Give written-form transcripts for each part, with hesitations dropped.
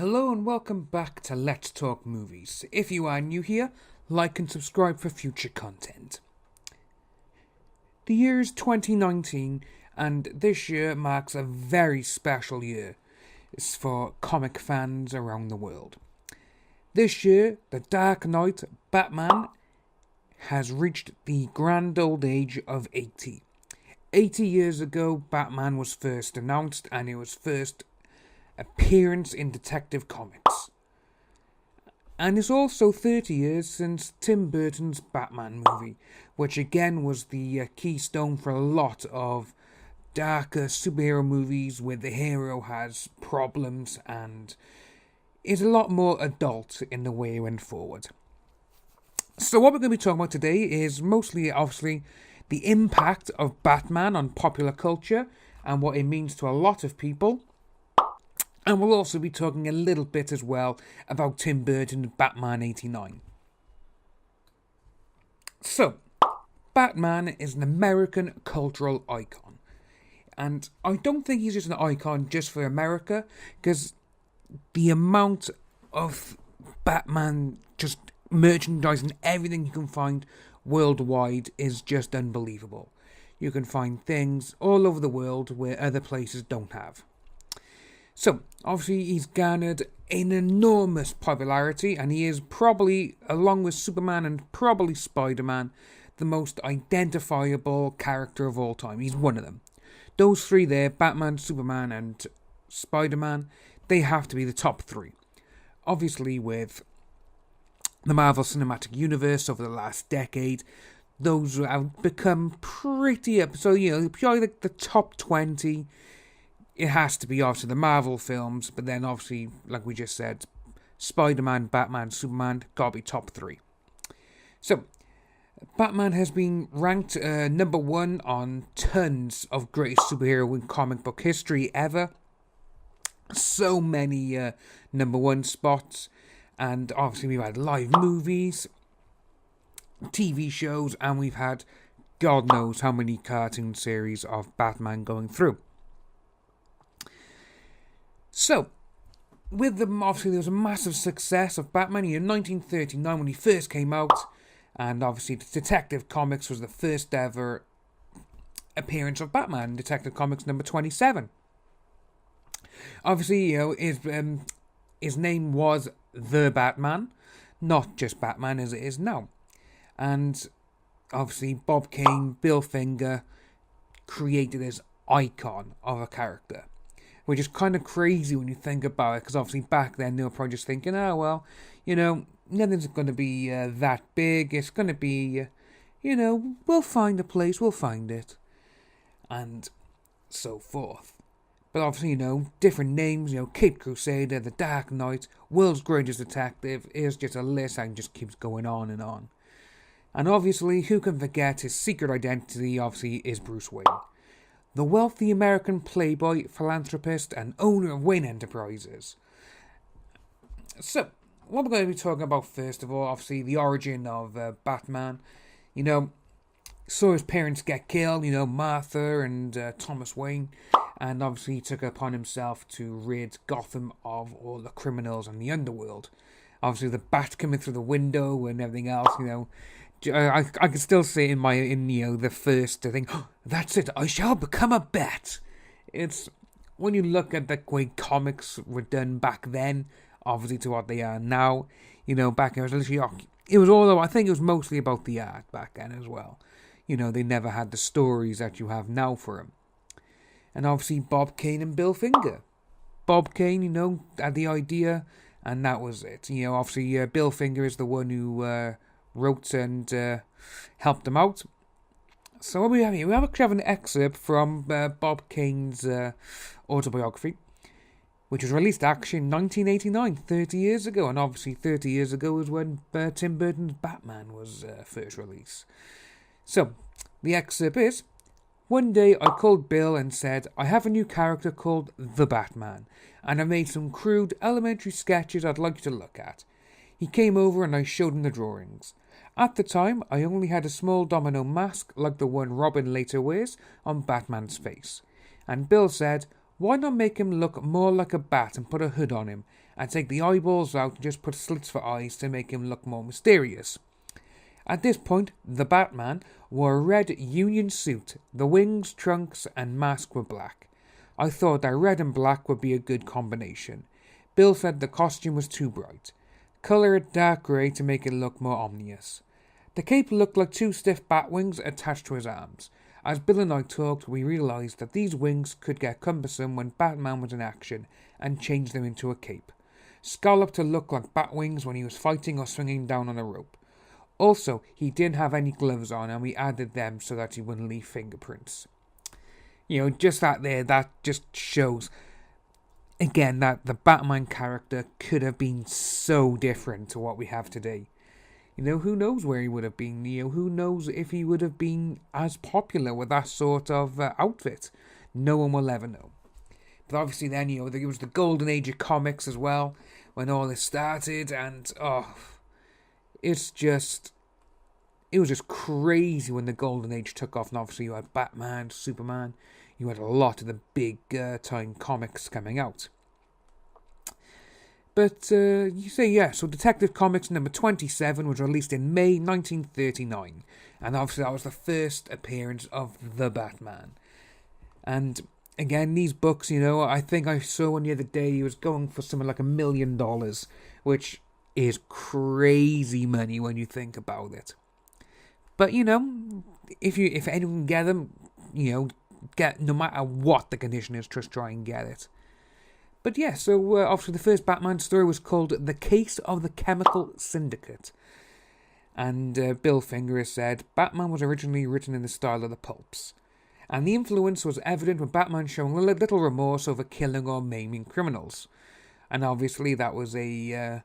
Hello and welcome back to Let's Talk Movies. If you are new here, like and subscribe for future content. The year is 2019 and this year marks a very special year for comic fans around the world. This year, the Dark Knight Batman has reached the grand old age of 80. 80 years ago, Batman was first announced and it was first appearance in Detective Comics. And it's also 30 years since Tim Burton's Batman movie, which again was the keystone for a lot of darker superhero movies where the hero has problems and is a lot more adult in the way it went forward. So what we're going to be talking about today is mostly, obviously, the impact of Batman on popular culture and what it means to a lot of people. And we'll also be talking a little bit as well about Tim Burton's Batman 89. So, Batman is an American cultural icon. And I don't think he's just an icon just for America, because the amount of Batman just merchandise and everything you can find worldwide is just unbelievable. You can find things all over the world where other places don't have. So, obviously he's garnered an enormous popularity and he is probably, along with Superman and probably Spider-Man, the most identifiable character of all time. He's one of them. Those three there, Batman, Superman and Spider-Man, they have to be the top three. Obviously with the Marvel Cinematic Universe over the last decade, those have become pretty up. So, probably like the top 20. It has to be obviously the Marvel films, but then obviously, like we just said, Spider-Man, Batman, Superman, gotta be top three. So, Batman has been ranked number one on tons of greatest superhero in comic book history ever. So many number one spots, and obviously we've had live movies, TV shows, and we've had God knows how many cartoon series of Batman going through. So, with them, obviously, there was a massive success of Batman in 1939 when he first came out, and obviously, Detective Comics was the first ever appearance of Batman, Detective Comics number 27. Obviously, his name was The Batman, not just Batman as it is now. And obviously, Bob Kane, Bill Finger created this icon of a character. Which is kind of crazy when you think about it, because obviously back then they were probably just thinking, nothing's going to be that big, it's going to be, we'll find a place, we'll find it, and so forth. But obviously, different names, Caped Crusader, The Dark Knight, World's Greatest Detective, is just a list and just keeps going on and on. And obviously, who can forget his secret identity, obviously, is Bruce Wayne. The wealthy American playboy, philanthropist, and owner of Wayne Enterprises. So, what we're going to be talking about first of all, obviously, the origin of Batman. Saw his parents get killed, Martha and Thomas Wayne. And obviously, he took it upon himself to rid Gotham of all the criminals and the underworld. Obviously, the bat coming through the window and everything else, I can still say in the first thing, that's it, I shall become a bat. It's, when you look at the way comics were done back then, obviously to what they are now, back then it was literally, I think it was mostly about the art back then as well. They never had the stories that you have now for them. And obviously Bob Kane and Bill Finger. Bob Kane, had the idea, and that was it. Obviously Bill Finger is the one who wrote and helped them out. So what we have here, we actually have an excerpt from Bob Kane's autobiography, which was released actually in 1989, 30 years ago. And obviously 30 years ago was when Tim Burton's Batman was first released. So, the excerpt is, one day I called Bill and said, I have a new character called The Batman, and I made some crude elementary sketches I'd like you to look at. He came over and I showed him the drawings. At the time, I only had a small domino mask like the one Robin later wears on Batman's face. And Bill said, why not make him look more like a bat and put a hood on him, and take the eyeballs out and just put slits for eyes to make him look more mysterious. At this point, the Batman wore a red union suit. The wings, trunks, and mask were black. I thought that red and black would be a good combination. Bill said the costume was too bright. Colour it dark grey to make it look more ominous. The cape looked like two stiff bat wings attached to his arms. As Bill and I talked, we realised that these wings could get cumbersome when Batman was in action and changed them into a cape. Scalloped to look like bat wings when he was fighting or swinging down on a rope. Also, he didn't have any gloves on, and we added them so that he wouldn't leave fingerprints. Just that there, that just shows, again, that the Batman character could have been so different to what we have today. Who knows where he would have been? Who knows if he would have been as popular with that sort of outfit? No one will ever know. But obviously then, there was the golden age of comics as well, when all this started, and it was just crazy when the golden age took off. And obviously you had Batman, Superman, you had a lot of the big time comics coming out. But so Detective Comics number 27 was released in May 1939, and obviously that was the first appearance of the Batman. And again, these books, I think I saw one the other day, he was going for something like $1 million, which is crazy money when you think about it. But if anyone can get them, get, no matter what the condition is, just try and get it. But yeah, so obviously the first Batman story was called The Case of the Chemical Syndicate. And Bill Finger has said, Batman was originally written in the style of the pulps. And the influence was evident with Batman showing little remorse over killing or maiming criminals. And obviously that was the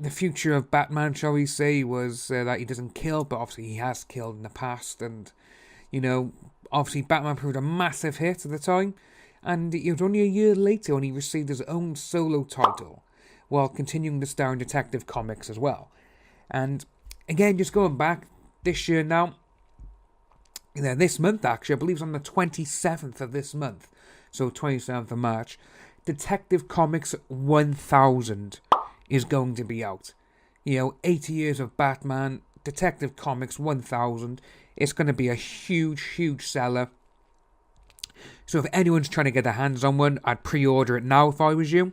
future of Batman, shall we say, was that he doesn't kill, but obviously he has killed in the past. And, obviously Batman proved a massive hit at the time. And it was only a year later when he received his own solo title, while continuing to star in Detective Comics as well. And again, just going back this year now, this month actually, I believe it's on the 27th of this month, so 27th of March, Detective Comics 1000 is going to be out. 80 years of Batman, Detective Comics 1000, it's going to be a huge, huge seller. So if anyone's trying to get their hands on one, I'd pre-order it now if I was you.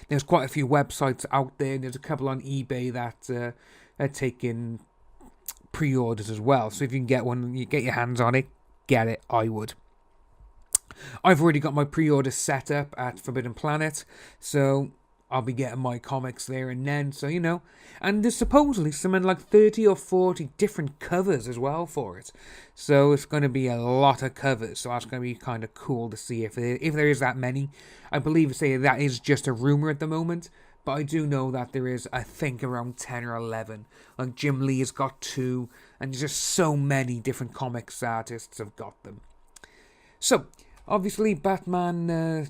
There's quite a few websites out there. There's a couple on eBay that are taking pre-orders as well. So if you can get one, you get your hands on it, get it. I would. I've already got my pre-order set up at Forbidden Planet, so I'll be getting my comics there and then. So, and there's supposedly something like 30 or 40 different covers as well for it. So it's going to be a lot of covers. So that's going to be kind of cool to see if there is that many. I believe that is just a rumor at the moment. But I do know that there is, I think, around 10 or 11. Like Jim Lee has got 2. And there's just so many different comics artists have got them. So, obviously, Batman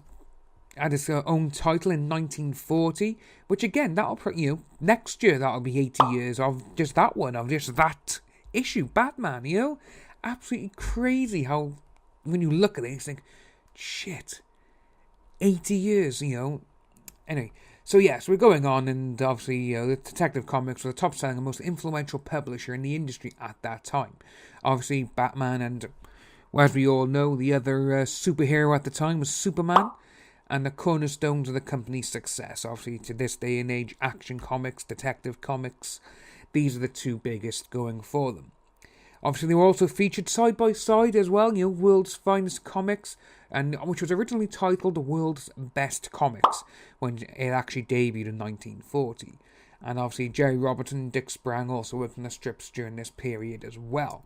had his own title in 1940, which again, next year that'll be 80 years of just that one, of just that issue, Batman, absolutely crazy how, when you look at it, you think, shit, 80 years, anyway. So yes, we're going on, and obviously the Detective Comics was the top-selling and most influential publisher in the industry at that time. Obviously, Batman, and as we all know, the other superhero at the time was Superman, and the cornerstones of the company's success. Obviously, to this day and age, Action Comics, Detective Comics, these are the two biggest going for them. Obviously, they were also featured side by side as well, World's Finest Comics, and which was originally titled World's Best Comics, when it actually debuted in 1940. And obviously, Jerry Robertson and Dick Sprang also worked on the strips during this period as well.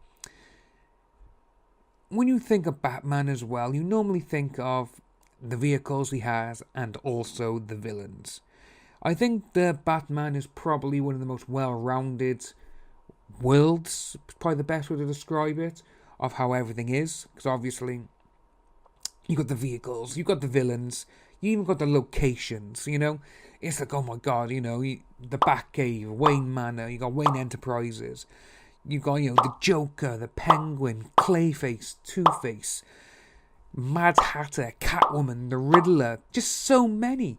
When you think of Batman as well, you normally think of the vehicles he has, and also the villains. I think the Batman is probably one of the most well-rounded worlds, probably the best way to describe it, of how everything is. Because obviously, you got the vehicles, you got the villains, you even got the locations, It's like, oh my god, the Batcave, Wayne Manor, you got Wayne Enterprises, you got, the Joker, the Penguin, Clayface, Two-Face, Mad Hatter, Catwoman, the Riddler, just so many.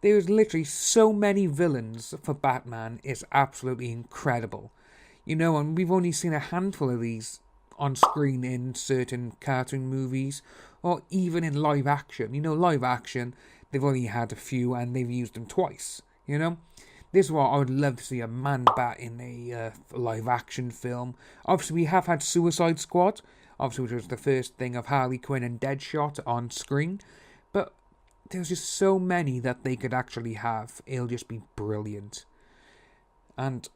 There's literally so many villains for Batman. It's absolutely incredible. And we've only seen a handful of these on screen in certain cartoon movies or even in live action. Live action, they've only had a few and they've used them twice. This is what I would love to see, a ManBat in a live action film. Obviously, we have had Suicide Squad, obviously, which was the first thing of Harley Quinn and Deadshot on screen. But there's just so many that they could actually have. It'll just be brilliant. And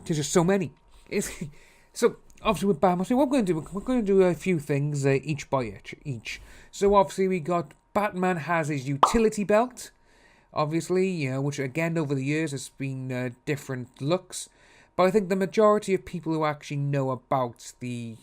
there's just so many. So obviously with Batman, so what we're going to do a few things each by each. So obviously we got Batman has his utility belt, obviously, which again over the years has been different looks. But I think the majority of people who actually know about the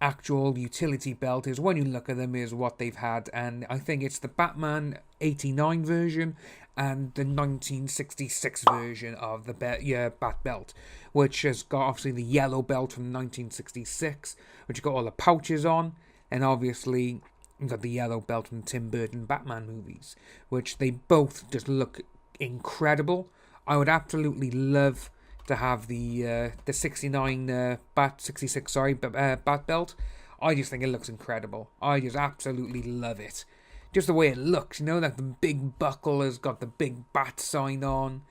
actual utility belt is, when you look at them, is what they've had, and I think it's the Batman 89 version and the 1966 version of the Bat belt, which has got obviously the yellow belt from 1966, which has got all the pouches on, and obviously you've got the yellow belt from Tim Burton Batman movies, which they both just look incredible. I would absolutely love to have the 69 Bat belt. I just think it looks incredible. I just absolutely love it. Just the way it looks, like the big buckle has got the big bat sign on,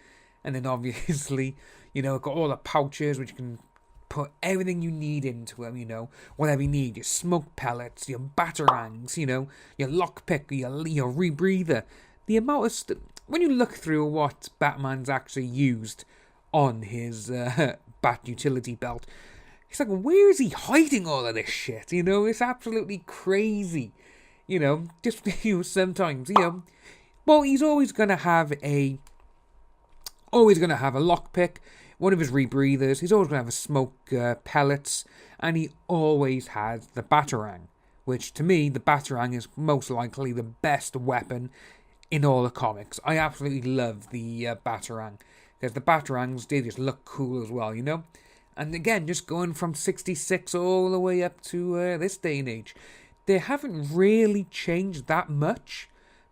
and then obviously, it's got all the pouches which you can put everything you need into them, whatever you need, your smoke pellets, your batarangs, your lockpick, your rebreather. The amount of when you look through what Batman's actually used on his Bat utility belt, it's like, where is he hiding all of this shit? It's absolutely crazy. Just sometimes, well, he's always gonna have a lockpick, one of his rebreathers. He's always gonna have a smoke pellets, and he always has the batarang, which to me, the batarang is most likely the best weapon in all the comics. I absolutely love the batarang, because the batarangs, they just look cool as well, And again, just going from 66 all the way up to this day and age, they haven't really changed that much,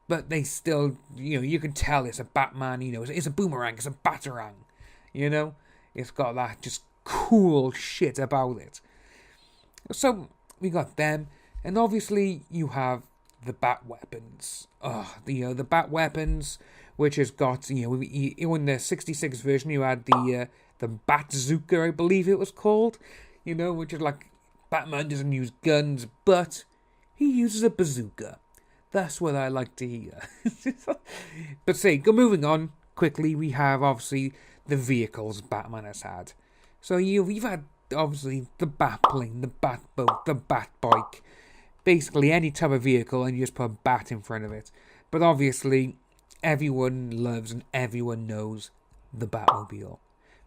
but they still, you can tell it's a Batman, it's a boomerang, it's a batarang, It's got that just cool shit about it. So, we got them, and obviously you have the Bat weapons. The Bat weapons, which has got, in the 66 version, you had the Batzooka, I believe it was called, which is like, Batman doesn't use guns, but he uses a bazooka. That's what I like to hear. But moving on quickly, we have obviously the vehicles Batman has had. So you've had obviously the Batplane, the Batboat, the Batbike, basically any type of vehicle, and you just put a bat in front of it. But obviously, everyone loves and everyone knows the Batmobile.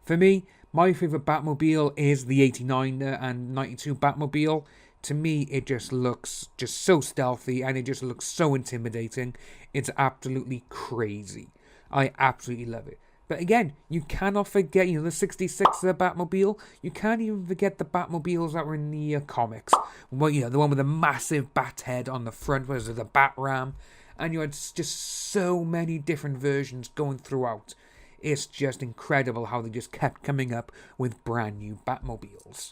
For me, my favourite Batmobile is the 89 and 92 Batmobile. To me, it just looks just so stealthy, and it just looks so intimidating. It's absolutely crazy. I absolutely love it. But again, you cannot forget, the 66 Batmobile. You can't even forget the Batmobiles that were in the comics. Well, the one with the massive bat head on the front, was the Bat Ram. And you had just so many different versions going throughout. It's just incredible how they just kept coming up with brand new Batmobiles.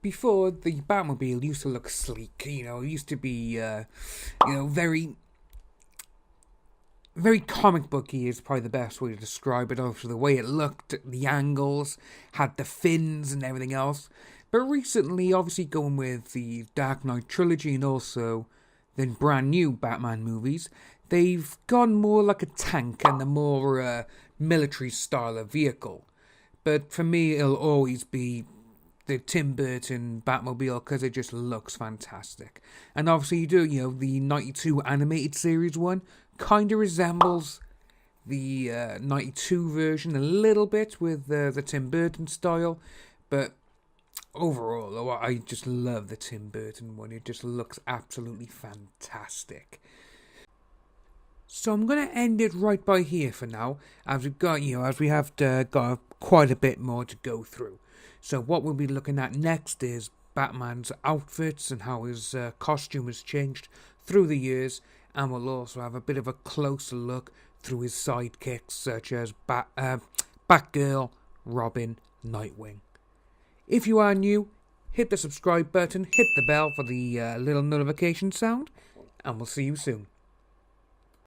Before, the Batmobile used to look sleek, it used to be, very, very comic booky is probably the best way to describe it. Also, the way it looked, the angles, had the fins and everything else. But recently, obviously going with the Dark Knight trilogy and also the brand new Batman movies, they've gone more like a tank and a more military style of vehicle. But for me, it'll always be the Tim Burton Batmobile, because it just looks fantastic. And obviously you do, the 92 animated series one kind of resembles the 92 version a little bit with the Tim Burton style, but overall, I just love the Tim Burton one. It just looks absolutely fantastic. So I'm going to end it right by here for now, as we've got, as we have got quite a bit more to go through. So what we'll be looking at next is Batman's outfits and how his costume has changed through the years, and we'll also have a bit of a closer look through his sidekicks such as Batgirl, Robin, Nightwing. If you are new, hit the subscribe button, hit the bell for the little notification sound, and we'll see you soon.